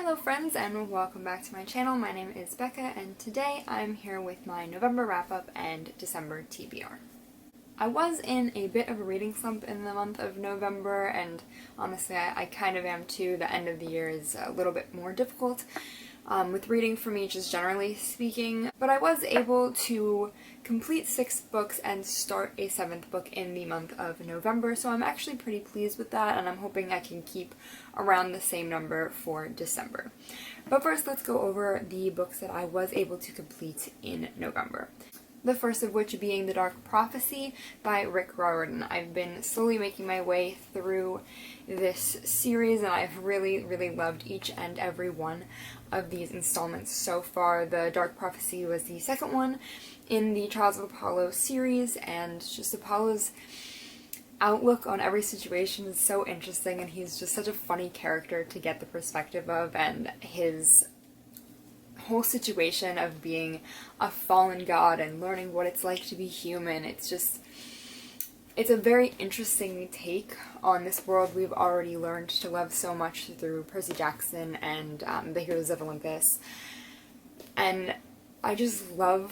Hello friends and welcome back to my channel. My name is Becca and today I'm here with my November wrap-up and December TBR. I was in a bit of a reading slump in the month of November, and honestly I kind of am too. The end of the year is a little bit more difficult with reading for me, just generally speaking, but I was able to complete 6 books and start a 7th book in the month of November, so I'm actually pretty pleased with that, and I'm hoping I can keep around the same number for December. But first, let's go over the books that I was able to complete in November. The first of which being The Dark Prophecy by Rick Riordan. I've been slowly making my way through this series and I've really loved each and every one of these installments so far. The Dark Prophecy was the second one in the Trials of Apollo series, and just Apollo's outlook on every situation is so interesting, and he's just such a funny character to get the perspective of, and his whole situation of being a fallen god and learning what it's like to be human. It's a very interesting take on this world we've already learned to love so much through Percy Jackson and the Heroes of Olympus. And I just love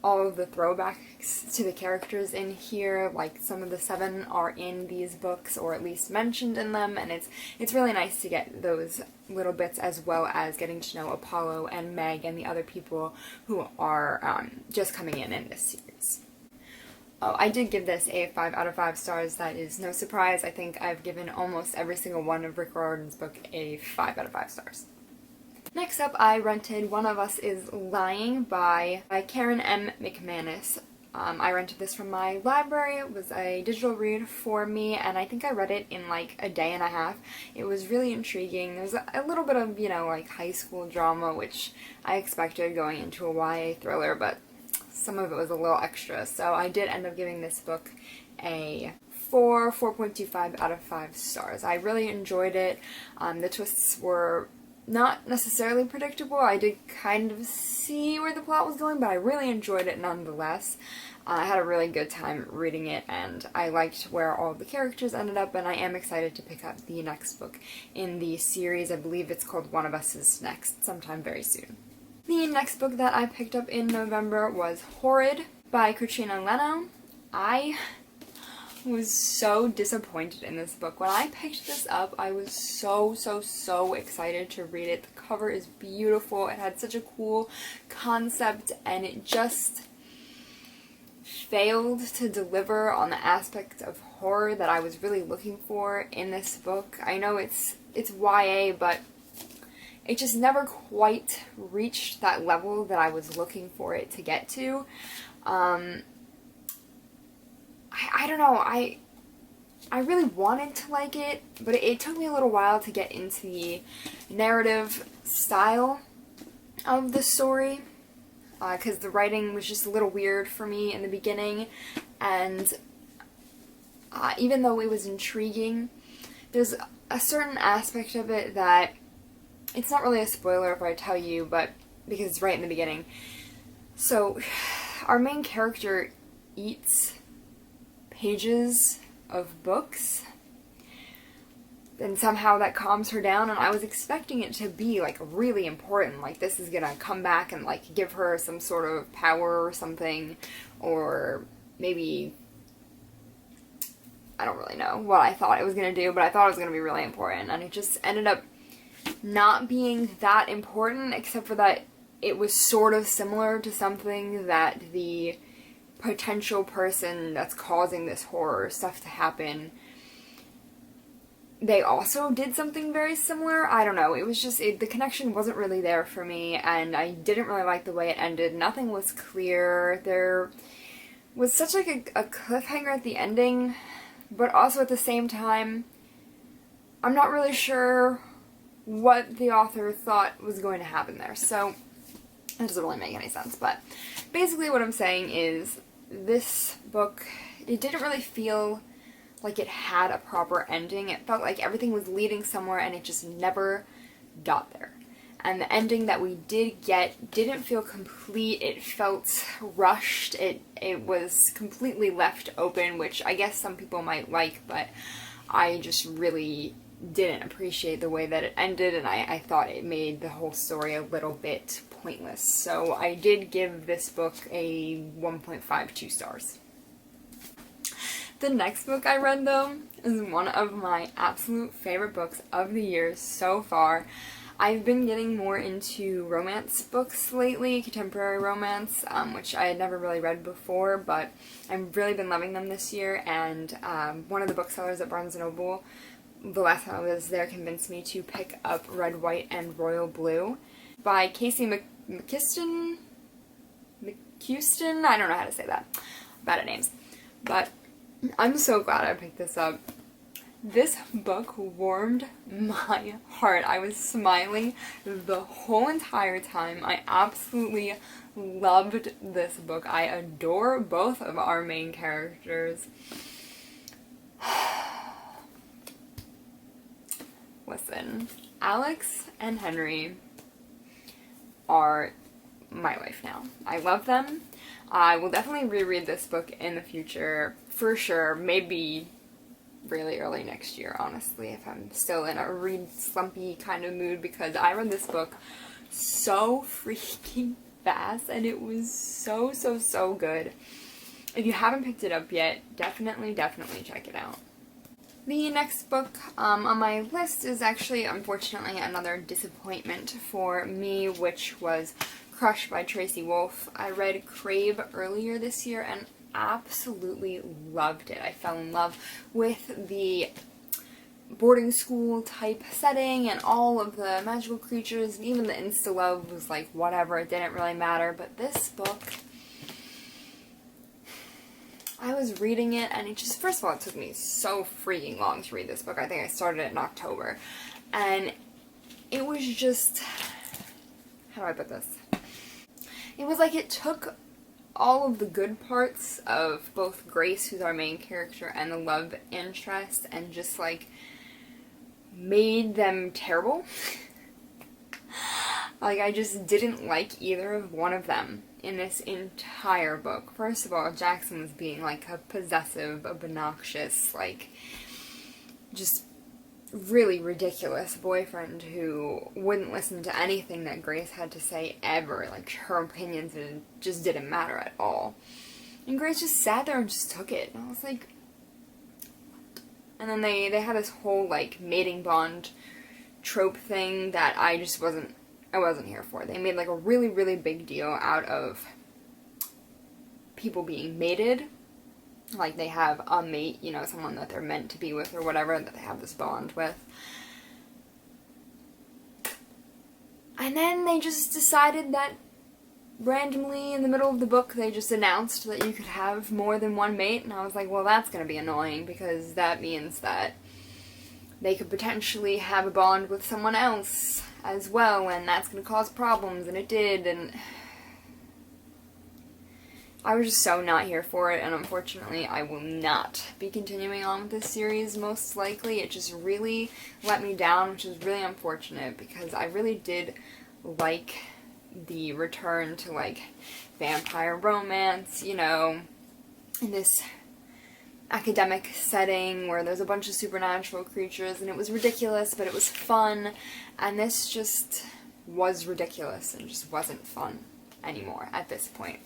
all of the throwbacks to the characters in here. Like, some of the 7 are in these books, or at least mentioned in them, and it's really nice to get those little bits, as well as getting to know Apollo and Meg and the other people who are just coming in this series. Oh, I did give this a 5 out of 5 stars. That is no surprise. I think I've given almost every single one of Rick Riordan's book a 5 out of 5 stars. Next up, I rented One of Us is Lying by Karen M. McManus. I rented this from my library. It was a digital read for me, and I think I read it in like a day and a half. It was really intriguing. There was a little bit of, like high school drama, which I expected going into a YA thriller, but some of it was a little extra. So I did end up giving this book a 4.25 out of 5 stars. I really enjoyed it. The twists were not necessarily predictable. I did kind of see where the plot was going, but I really enjoyed it nonetheless. I had a really good time reading it, and I liked where all the characters ended up, and I am excited to pick up the next book in the series. I believe it's called One of Us is Next, sometime very soon. The next book that I picked up in November was Horrid by Katrina Leno. I was so disappointed in this book. When I picked this up, I was so excited to read it. The cover is beautiful. It had such a cool concept, and it just failed to deliver on the aspect of horror that I was really looking for in this book. I know it's YA, but it just never quite reached that level that I was looking for it to get to. I don't know, I really wanted to like it, but it took me a little while to get into the narrative style of the story, because the writing was just a little weird for me in the beginning, and even though it was intriguing, there's a certain aspect of it that, it's not really a spoiler if I tell you, but because it's right in the beginning. So, our main character eats pages of books, and somehow that calms her down, and I was expecting it to be like really important, like this is gonna come back and like give her some sort of power or something, or maybe, I don't really know what I thought it was gonna do, but I thought it was gonna be really important, and it just ended up not being that important, except for that it was sort of similar to something that the potential person that's causing this horror stuff to happen, they also did something very similar. I don't know, it was just, the connection wasn't really there for me, and I didn't really like the way it ended. Nothing was clear. There was such like a cliffhanger at the ending, but also at the same time, I'm not really sure what the author thought was going to happen there, so it doesn't really make any sense. But basically what I'm saying is, this book, it didn't really feel like it had a proper ending. It felt like everything was leading somewhere and it just never got there. And the ending that we did get didn't feel complete. It felt rushed. It was completely left open, which I guess some people might like, but I just really didn't appreciate the way that it ended, and I thought it made the whole story a little bit pointless. So I did give this book a 1.52 stars. The next book I read, though, is one of my absolute favorite books of the year so far. I've been getting more into romance books lately, contemporary romance, which I had never really read before, but I've really been loving them this year, and one of the booksellers at Barnes & Noble, the last time I was there, convinced me to pick up Red, White, and Royal Blue by Casey McCuston? I don't know how to say that. I'm bad at names. But I'm so glad I picked this up. This book warmed my heart. I was smiling the whole entire time. I absolutely loved this book. I adore both of our main characters. Listen, Alex and Henry are my life now. I love them. I will definitely reread this book in the future, for sure. Maybe really early next year, honestly, if I'm still in a read slumpy kind of mood, because I read this book so freaking fast, and it was so good. If you haven't picked it up yet, definitely check it out. The next book on my list is actually, unfortunately, another disappointment for me, which was Crush by Tracy Wolff. I read Crave earlier this year and absolutely loved it. I fell in love with the boarding school type setting and all of the magical creatures, and even the insta-love was like whatever, it didn't really matter. But this book, I was reading it, and it just, first of all, it took me so freaking long to read this book. I think I started it in October, and it was just, how do I put this? It was like it took all of the good parts of both Grace, who's our main character, and the love interest, and just like made them terrible. Like, I just didn't like either of one of them in this entire book. First of all, Jackson was being like a possessive, obnoxious, like just really ridiculous boyfriend who wouldn't listen to anything that Grace had to say ever. Like, her opinions just didn't matter at all. And Grace just sat there and just took it. And I was like, what? And then they had this whole, like, mating bond trope thing that I wasn't here for. They made, like, a really big deal out of people being mated. Like, they have a mate, you know, someone that they're meant to be with or whatever, that they have this bond with. And then they just decided that randomly in the middle of the book they just announced that you could have more than one mate, and I was like, well, that's gonna be annoying, because that means that they could potentially have a bond with someone else as well, and that's gonna cause problems, and it did, and I was just so not here for it, and unfortunately I will not be continuing on with this series, most likely. It just really let me down, which is really unfortunate, because I really did like the return to, like, vampire romance, you know, in this academic setting where there's a bunch of supernatural creatures, and it was ridiculous, but it was fun, and this just was ridiculous and just wasn't fun anymore at this point.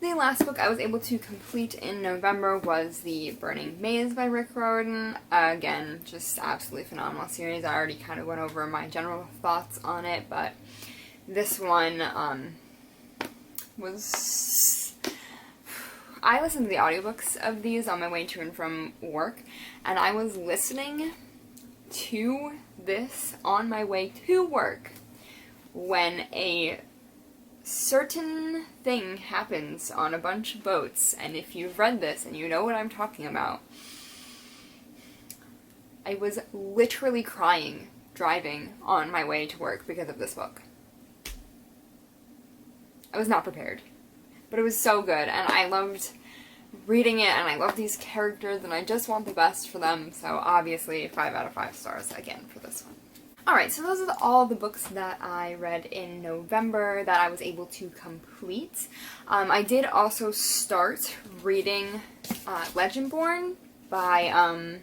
The last book I was able to complete in November was The Burning Maze by Rick Riordan. Again, just absolutely phenomenal series. I already kind of went over my general thoughts on it, but this one was... I listened to the audiobooks of these on my way to and from work, and I was listening to this on my way to work when a certain thing happens on a bunch of boats, and if you've read this and you know what I'm talking about, I was literally crying driving on my way to work because of this book. I was not prepared, but it was so good, and I loved reading it, and I love these characters, and I just want the best for them, so obviously 5 out of 5 stars again for this one. Alright, so those are all the books that I read in November that I was able to complete. I did also start reading Legendborn by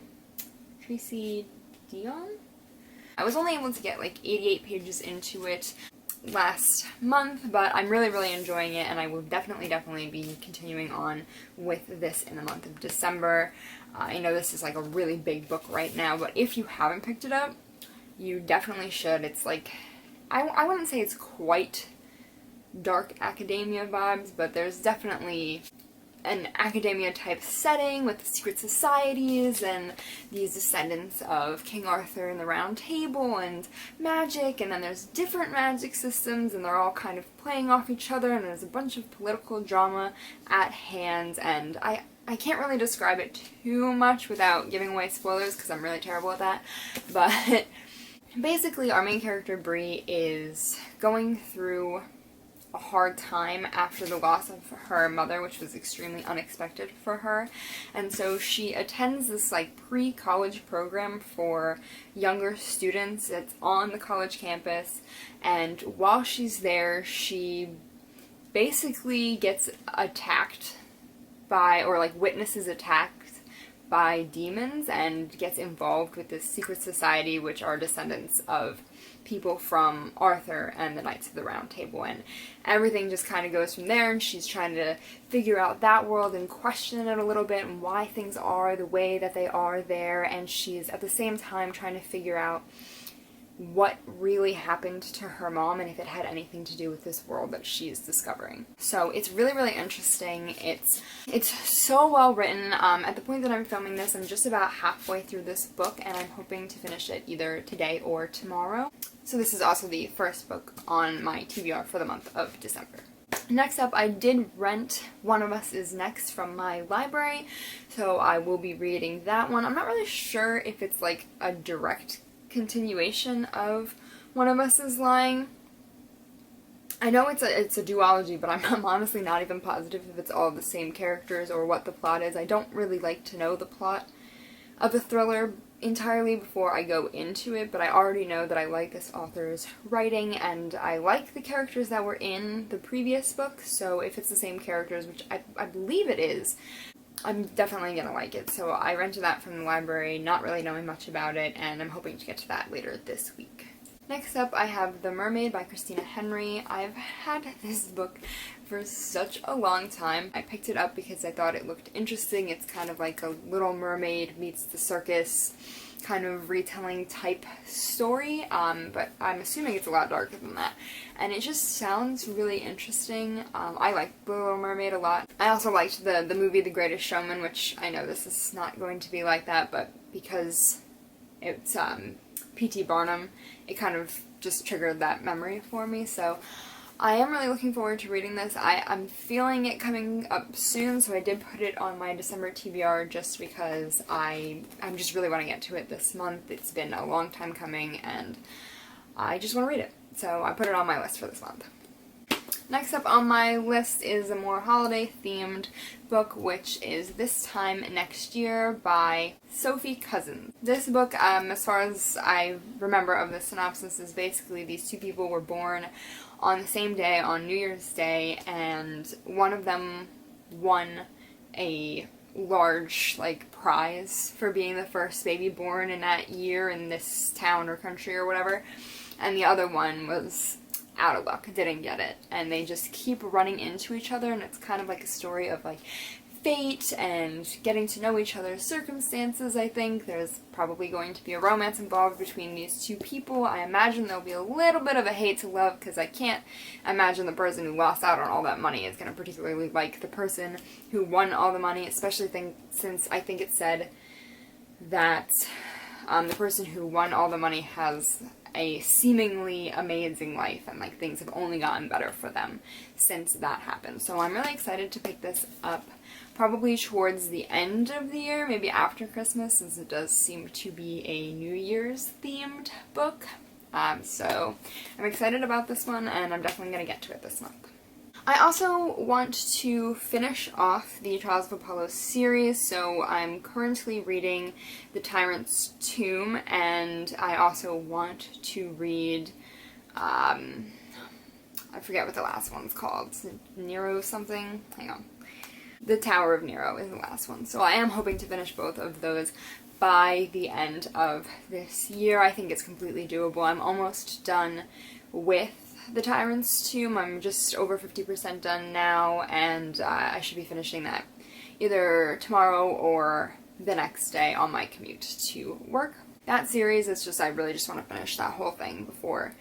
Tracy Deonn? I was only able to get like 88 pages into it last month, but I'm really enjoying it, and I will definitely be continuing on with this in the month of December. I know this is like a really big book right now, but if you haven't picked it up, you definitely should. It's like, I wouldn't say it's quite dark academia vibes, but there's definitely an academia type setting with secret societies and these descendants of King Arthur and the Round Table and magic, and then there's different magic systems and they're all kind of playing off each other, and there's a bunch of political drama at hand, and I can't really describe it too much without giving away spoilers because I'm really terrible at that, but basically our main character Bree is going through a hard time after the loss of her mother, which was extremely unexpected for her, and so she attends this like pre-college program for younger students. It's on the college campus, and while she's there she basically gets attacked by, or like witnesses attacked by demons, and gets involved with this secret society which are descendants of people from Arthur and the Knights of the Round Table, and everything just kind of goes from there, and she's trying to figure out that world and question it a little bit and why things are the way that they are there, and she's at the same time trying to figure out what really happened to her mom and if it had anything to do with this world that she's discovering. So it's really interesting. It's so well written. At the point that I'm filming this, I'm just about halfway through this book, and I'm hoping to finish it either today or tomorrow. So this is also the first book on my TBR for the month of December. Next up, I did rent One of Us Is Next from my library, so I will be reading that one. I'm not really sure if it's like a direct continuation of One of Us Is Lying. I know it's a duology, but I'm honestly not even positive if it's all the same characters or what the plot is. I don't really like to know the plot of a thriller entirely before I go into it, but I already know that I like this author's writing and I like the characters that were in the previous book, so if it's the same characters, which I believe it is, I'm definitely gonna like it. So I rented that from the library, not really knowing much about it, and I'm hoping to get to that later this week. Next up, I have The Mermaid by Christina Henry. I've had this book for such a long time. I picked it up because I thought it looked interesting. It's kind of like a Little Mermaid meets the circus kind of retelling type story, but I'm assuming it's a lot darker than that. And it just sounds really interesting. I like The Little Mermaid a lot. I also liked the movie The Greatest Showman, which I know this is not going to be like that, but because it's P.T. Barnum, it kind of just triggered that memory for me, so I am really looking forward to reading this. I'm feeling it coming up soon, so I did put it on my December TBR just because I just really want to get to it this month. It's been a long time coming, and I just want to read it, so I put it on my list for this month. Next up on my list is a more holiday-themed book, which is This Time Next Year by Sophie Cousins. This book, as far as I remember of the synopsis, is basically these two people were born on the same day, on New Year's Day, and one of them won a large, like, prize for being the first baby born in that year in this town or country or whatever, and the other one was out of luck, didn't get it, and they just keep running into each other, and it's kind of like a story of like fate and getting to know each other's circumstances. I think there's probably going to be a romance involved between these two people. I imagine there'll be a little bit of a hate to love, because I can't imagine the person who lost out on all that money is going to particularly like the person who won all the money, especially since I think it said that the person who won all the money has a seemingly amazing life, and like things have only gotten better for them since that happened. So I'm really excited to pick this up probably towards the end of the year, maybe after Christmas, since it does seem to be a New Year's themed book. So I'm excited about this one, and I'm definitely going to get to it this month. I also want to finish off the Trials of Apollo series, so I'm currently reading The Tyrant's Tomb, and I also want to read, I forget what the last one's called, Nero something? Hang on. The Tower of Nero is the last one, so I am hoping to finish both of those by the end of this year. I think it's completely doable. I'm almost done with The Tyrant's Tomb. I'm just over 50% done now, and I should be finishing that either tomorrow or the next day on my commute to work. That series is just, I really just want to finish that whole thing before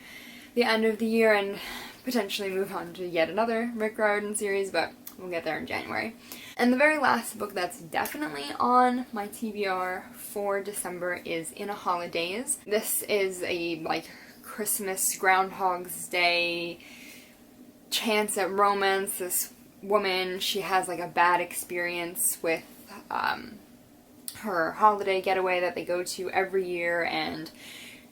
the end of the year and potentially move on to yet another Rick Riordan series, but we'll get there in January. And the very last book that's definitely on my TBR for December is In a Holidays. This is a, like, Christmas Groundhog's Day chance at romance. This woman, she has, like, a bad experience with, her holiday getaway that they go to every year, and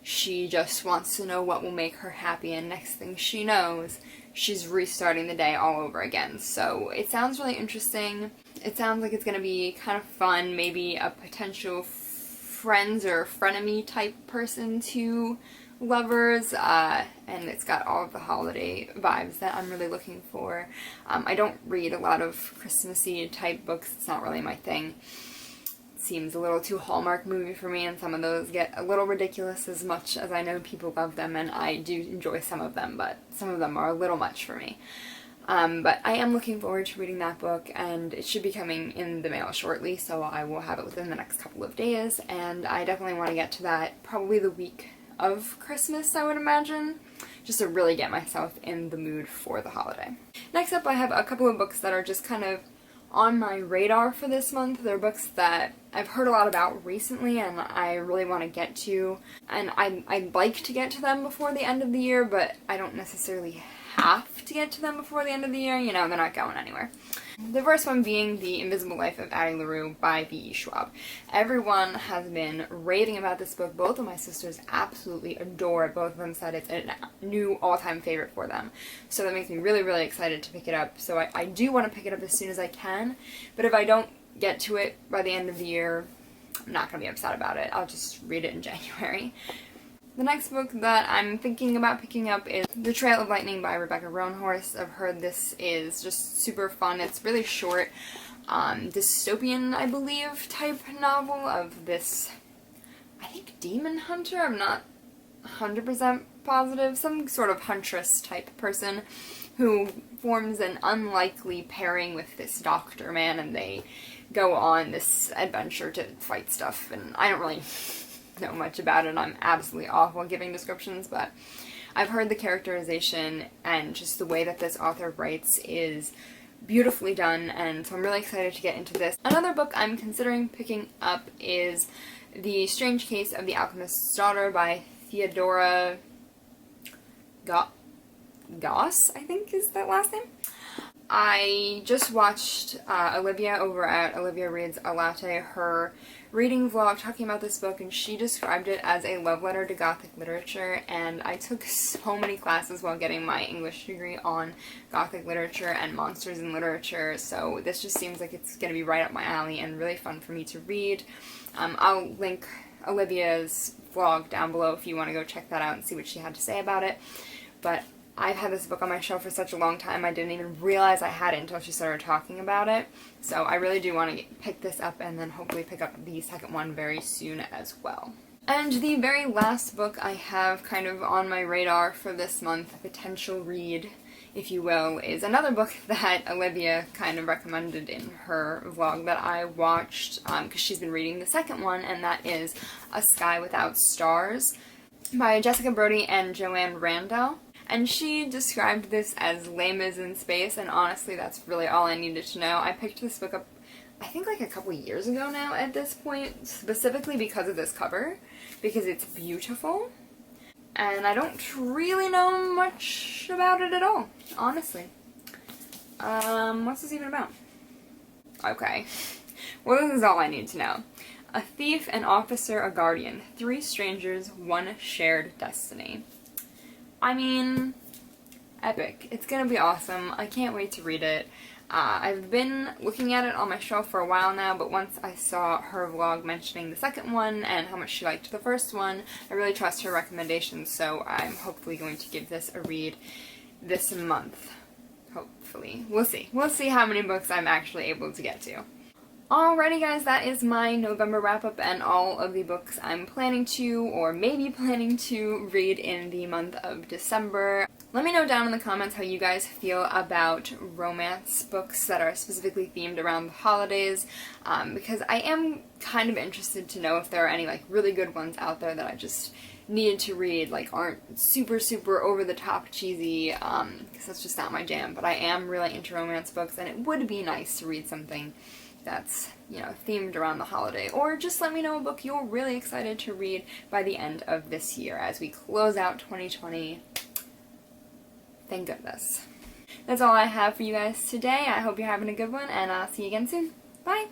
she just wants to know what will make her happy, and next thing she knows, she's restarting the day all over again. So it sounds really interesting. It sounds like it's going to be kind of fun, maybe a potential friends or frenemy type person to lovers, and it's got all of the holiday vibes that I'm really looking for. I don't read a lot of Christmassy type books. It's not really my thing. Seems a little too Hallmark movie for me, and some of those get a little ridiculous, as much as I know people love them, and I do enjoy some of them, but some of them are a little much for me. But I am looking forward to reading that book, and it should be coming in the mail shortly, so I will have it within the next couple of days, and I definitely want to get to that probably the week of Christmas, I would imagine, just to really get myself in the mood for the holiday. Next up, I have a couple of books that are just kind of on my radar for this month. They're books that I've heard a lot about recently and I really want to get to, and I'd like to get to them before the end of the year, but I don't necessarily have to get to them before the end of the year. You know, they're not going anywhere. The first one being The Invisible Life of Addie LaRue by V.E. Schwab. Everyone has been raving about this book. Both of my sisters absolutely adore it. Both of them said it's a new all-time favorite for them. So that makes me really, really excited to pick it up. So I do want to pick it up as soon as I can, but if I don't get to it by the end of the year, I'm not going to be upset about it. I'll just read it in January. The next book that I'm thinking about picking up is The Trail of Lightning by Rebecca Roanhorse. I've heard this is just super fun. It's really short, dystopian, I believe, type novel of this, I think, demon hunter? I'm not 100% positive. Some sort of huntress type person who forms an unlikely pairing with this doctor man, and they go on this adventure to fight stuff, and I don't really know much about it. I'm absolutely awful at giving descriptions, but I've heard the characterization and just the way that this author writes is beautifully done, and so I'm really excited to get into this. Another book I'm considering picking up is The Strange Case of the Alchemist's Daughter by Theodora Goss, I think is that last name. I just watched Olivia over at Olivia Reads a Latte, her reading vlog, talking about this book, and she described it as a love letter to Gothic literature, and I took so many classes while getting my English degree on Gothic literature and monsters in literature, so this just seems like it's going to be right up my alley and really fun for me to read. I'll link Olivia's vlog down below if you want to go check that out and see what she had to say about it, but I've had this book on my shelf for such a long time, I didn't even realize I had it until she started talking about it. So I really do want to pick this up and then hopefully pick up the second one very soon as well. And the very last book I have kind of on my radar for this month, a potential read, if you will, is another book that Olivia kind of recommended in her vlog that I watched, because she's been reading the second one, and that is A Sky Without Stars by Jessica Brody and Joanne Randall. And she described this as Les Mis in space, and honestly that's really all I needed to know. I picked this book up, I think, like a couple years ago now at this point, specifically because of this cover, because it's beautiful, and I don't really know much about it at all, honestly. What's this even about? Okay, well, this is all I need to know. A thief, an officer, a guardian, 3 strangers, 1 shared destiny. I mean, epic. It's gonna be awesome. I can't wait to read it. I've been looking at it on my shelf for a while now, but once I saw her vlog mentioning the second one and how much she liked the first one, I really trust her recommendations, so I'm hopefully going to give this a read this month. Hopefully. We'll see. We'll see how many books I'm actually able to get to. Alrighty guys, that is my November wrap-up and all of the books I'm planning to, or maybe planning to, read in the month of December. Let me know down in the comments how you guys feel about romance books that are specifically themed around the holidays, because I am kind of interested to know if there are any like really good ones out there that I just needed to read, like aren't super over-the-top cheesy, because that's just not my jam, but I am really into romance books and it would be nice to read something that's, you know, themed around the holiday. Or just let me know a book you're really excited to read by the end of this year as we close out 2020. Thank goodness. That's all I have for you guys today. I hope you're having a good one, and I'll see you again soon. Bye!